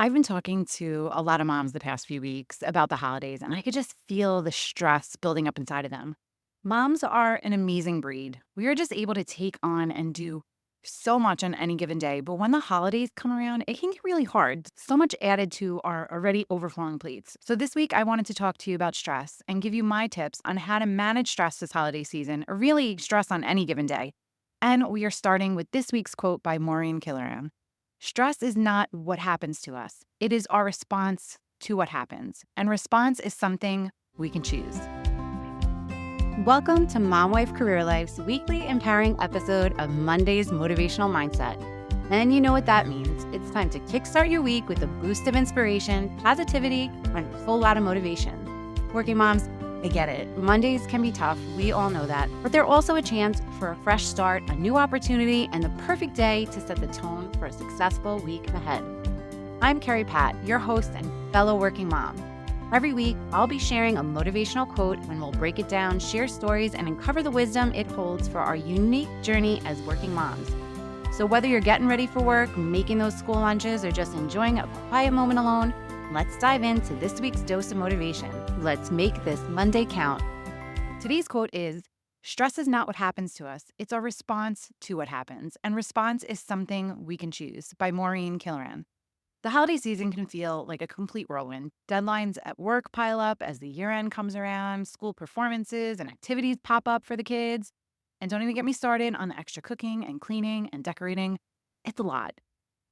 I've been talking to a lot of moms the past few weeks about the holidays, and I could just feel the stress building up inside of them. Moms are an amazing breed. We are just able to take on and do so much on any given day. But when the holidays come around, it can get really hard. So much added to our already overflowing plates. So this week, I wanted to talk to you about stress and give you my tips on how to manage stress this holiday season, or really stress on any given day. And we are starting with this week's quote by Maureen Kiloran. Stress is not what happens to us, it is our response to what happens. And response is something we can choose. Welcome to Mom Wife Career Life's weekly empowering episode of Monday's Motivational Mindset. And you know what that means. It's time to kickstart your week with a boost of inspiration, positivity, and a whole lot of motivation. Working moms, I get it. Mondays can be tough. We all know that. But they're also a chance for a fresh start, a new opportunity, and the perfect day to set the tone for a successful week ahead. I'm Carrie Pat, your host and fellow working mom. Every week, I'll be sharing a motivational quote and we'll break it down, share stories, and uncover the wisdom it holds for our unique journey as working moms. So whether you're getting ready for work, making those school lunches, or just enjoying a quiet moment alone, let's dive into this week's dose of motivation. Let's make this Monday count. Today's quote is stress is not what happens to us, it's our response to what happens. And response is something we can choose by Maureen Kiloran. The holiday season can feel like a complete whirlwind. Deadlines at work pile up as the year end comes around, school performances and activities pop up for the kids. And don't even get me started on the extra cooking and cleaning and decorating. It's a lot.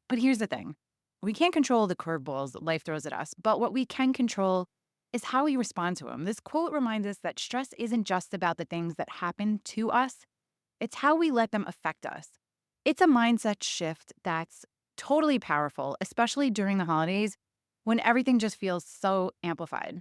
But here's the thing, we can't control the curveballs that life throws at us, but what we can control is how we respond to them. This quote reminds us that stress isn't just about the things that happen to us, it's how we let them affect us. It's a mindset shift that's totally powerful, especially during the holidays when everything just feels so amplified.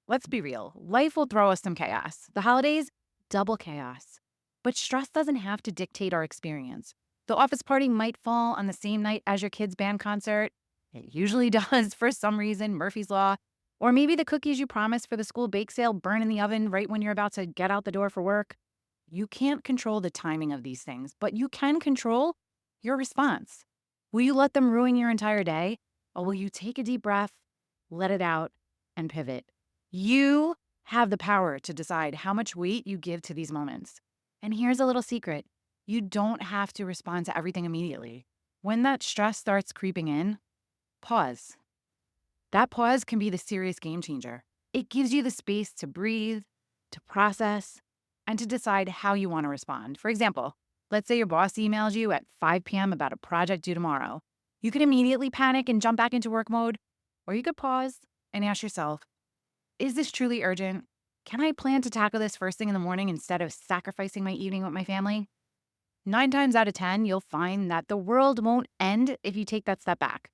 Let's be real, life will throw us some chaos. The holidays, double chaos. But stress doesn't have to dictate our experience. The office party might fall on the same night as your kid's band concert. It usually does for some reason, Murphy's Law. Or maybe the cookies you promised for the school bake sale burn in the oven right when you're about to get out the door for work. You can't control the timing of these things, but you can control your response. Will you let them ruin your entire day? Or will you take a deep breath, let it out, and pivot? You have the power to decide how much weight you give to these moments. And here's a little secret. You don't have to respond to everything immediately. When that stress starts creeping in, pause. That pause can be the serious game changer. It gives you the space to breathe, to process, and to decide how you want to respond. For example, let's say your boss emails you at 5 p.m. about a project due tomorrow. You could immediately panic and jump back into work mode, or you could pause and ask yourself, is this truly urgent? Can I plan to tackle this first thing in the morning instead of sacrificing my evening with my family? 9 times out of 10, you'll find that the world won't end if you take that step back.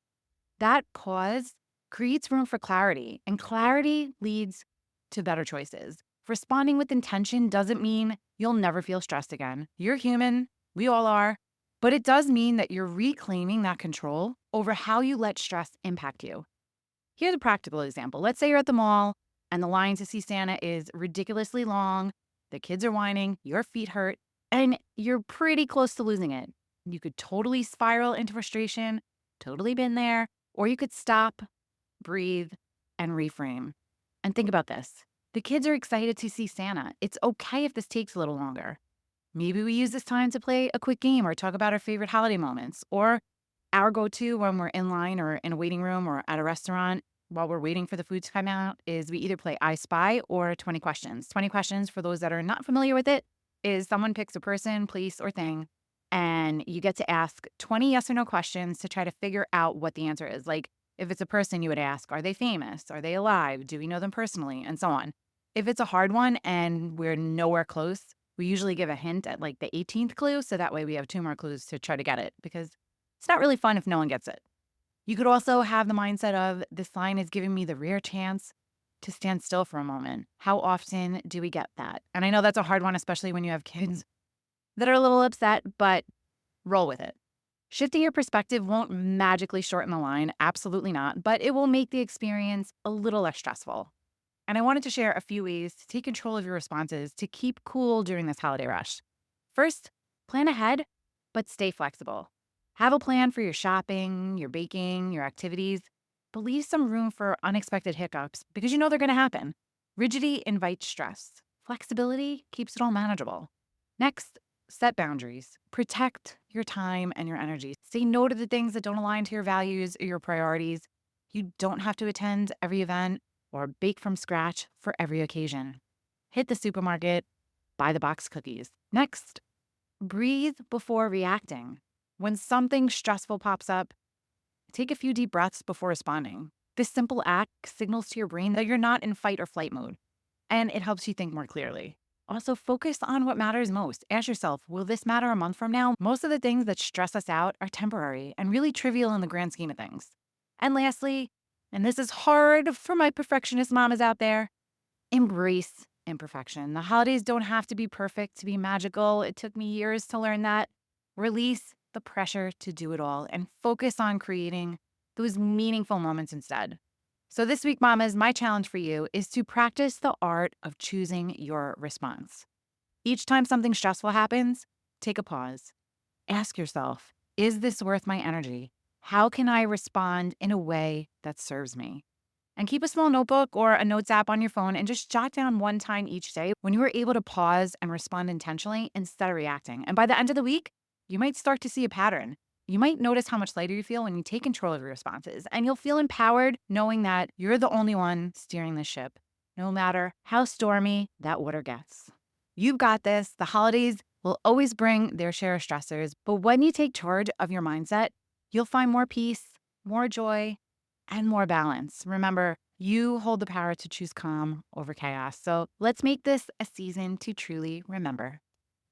That pause creates room for clarity, and clarity leads to better choices. Responding with intention doesn't mean you'll never feel stressed again. You're human, we all are, but it does mean that you're reclaiming that control over how you let stress impact you. Here's a practical example. Let's say you're at the mall and the line to see Santa is ridiculously long, the kids are whining, your feet hurt, and you're pretty close to losing it. You could totally spiral into frustration, totally been there, or you could stop, breathe, and reframe. And think about this. The kids are excited to see Santa. It's okay if this takes a little longer. Maybe we use this time to play a quick game or talk about our favorite holiday moments, or our go-to when we're in line or in a waiting room or at a restaurant while we're waiting for the food to come out is we either play I Spy or 20 questions. 20 questions, for those that are not familiar with it, is someone picks a person, place, or thing, and you get to ask 20 yes or no questions to try to figure out what the answer is. Like, if it's a person, you would ask, are they famous? Are they alive? Do we know them personally? And so on. If it's a hard one and we're nowhere close, we usually give a hint at like the 18th clue, so that way we have 2 more clues to try to get it, because it's not really fun if no one gets it. You could also have the mindset of, this line is giving me the rare chance to stand still for a moment. How often do we get that? And I know that's a hard one, especially when you have kids that are a little upset, but roll with it. Shifting your perspective won't magically shorten the line, absolutely not, but it will make the experience a little less stressful. And I wanted to share a few ways to take control of your responses to keep cool during this holiday rush. First, plan ahead, but stay flexible. Have a plan for your shopping, your baking, your activities. but leave some room for unexpected hiccups because you know they're going to happen. Rigidity invites stress. Flexibility keeps it all manageable. Next, set boundaries. Protect your time and your energy. Say no to the things that don't align to your values or your priorities. You don't have to attend every event or bake from scratch for every occasion. Hit the supermarket, buy the box cookies. Next, breathe before reacting. When something stressful pops up, take a few deep breaths before responding. This simple act signals to your brain that you're not in fight or flight mode, and it helps you think more clearly. Also, focus on what matters most. Ask yourself, will this matter a month from now? Most of the things that stress us out are temporary and really trivial in the grand scheme of things. And lastly, and this is hard for my perfectionist mamas out there, embrace imperfection. The holidays don't have to be perfect to be magical. It took me years to learn that. Release the pressure to do it all and focus on creating those meaningful moments instead. So, this week, mamas, my challenge for you is to practice the art of choosing your response. Each time something stressful happens, take a pause. Ask yourself, is this worth my energy? How can I respond in a way that serves me? And keep a small notebook or a notes app on your phone and just jot down one time each day when you were able to pause and respond intentionally instead of reacting. And by the end of the week, you might start to see a pattern. You might notice how much lighter you feel when you take control of your responses, and you'll feel empowered knowing that you're the only one steering the ship, no matter how stormy that water gets. You've got this. The holidays will always bring their share of stressors, but when you take charge of your mindset, you'll find more peace, more joy, and more balance. Remember, you hold the power to choose calm over chaos. So let's make this a season to truly remember.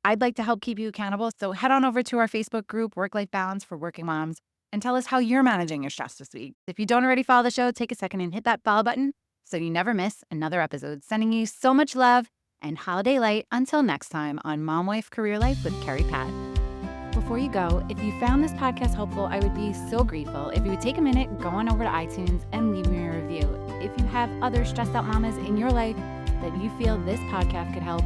I'd like to help keep you accountable, so head on over to our Facebook group, Work-Life Balance for Working Moms, and tell us how you're managing your stress this week. If you don't already follow the show, take a second and hit that follow button so you never miss another episode. Sending you so much love and holiday light until next time on Mom Wife Career Life with Carrie Pat. Before you go, if you found this podcast helpful, I would be so grateful if you would take a minute, go on over to iTunes and leave me a review. If you have other stressed out mamas in your life that you feel this podcast could help,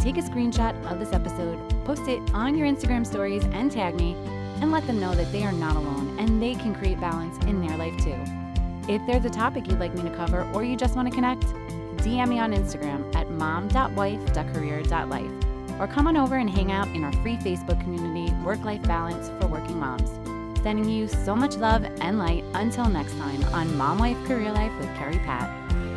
take a screenshot of this episode, post it on your Instagram stories and tag me, and let them know that they are not alone and they can create balance in their life too. If there's a topic you'd like me to cover or you just want to connect, DM me on Instagram at mom.wife.career.life or come on over and hang out in our free Facebook community, Work-Life Balance for Working Moms. Sending you so much love and light until next time on Mom Wife Career Life with Carrie Pat.